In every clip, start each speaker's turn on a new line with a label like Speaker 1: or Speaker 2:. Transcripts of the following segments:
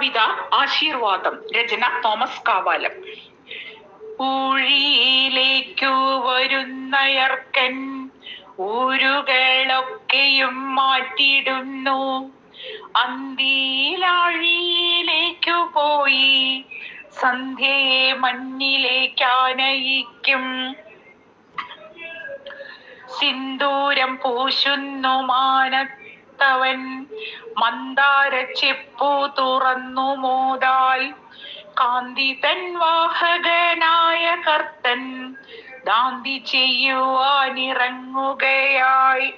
Speaker 1: കവിത ആശീർവാദം. രചന തോമസ് കാവാലം. ഊഴിയിലേക്കു വരുന്നയർക്കൻ ഊരുകളൊക്കെയും മാറ്റിടുന്നു. അന്തിയിലാഴിയിലേക്കു പോയി സന്ധ്യയെ മണ്ണിലേക്കാനയിക്കും. സിന്ദൂരം പൂശുന്നു മാനത്തവൻ മന്ദാരച്ചെപ്പു തുറന്നു മോദാൽ. കാന്തി തൻ വാഹകനായ കർത്തൻ ദാന്തി ചെയ്യുവാനിറങ്ങുകയായി.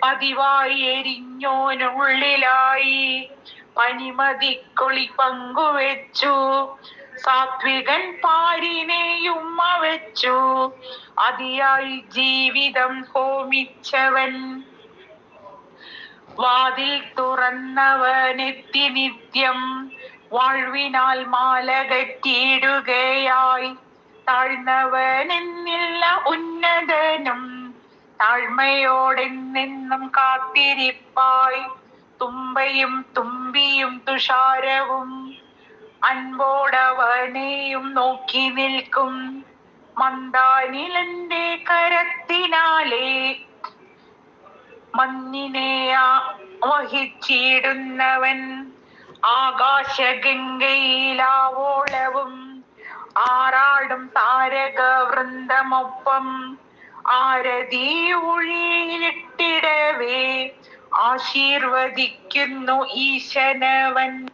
Speaker 1: പതിവായി എരിഞ്ഞോനുള്ളിലായി പനിമതിക്കുളി പങ്കുവെച്ചു. സാത്വികൻ പാരിനെയുമ്മ വെച്ചു അതിയായി ജീവിതം ഹോമിച്ചവൻ. വാതിൽ തുറന്നവനെത്തി നിത്യം വാഴ്വിനാൽ മാലകറ്റിയിടുകയായി. താഴ്ന്നവനെന്നില്ല ഉന്നതനും താഴ്മയോടെന്നെന്നും കാത്തിരിപ്പായി. തുമ്പയും തുമ്പിയും തുഷാരവും അൻപോടവനെയും നോക്കി നിൽക്കും. മന്ദാനിലന്റെ കരത്തിനാലെ മഞ്ഞിനെ വഹിച്ചിടുന്നവൻ. ആകാശഗംഗയിലാവോളവും ആറാടും താരക വൃന്ദമൊപ്പം. ആരതി ഒഴിയിലിട്ടിടവേ ആശീർവദിക്കുന്നു ഈശനവൻ.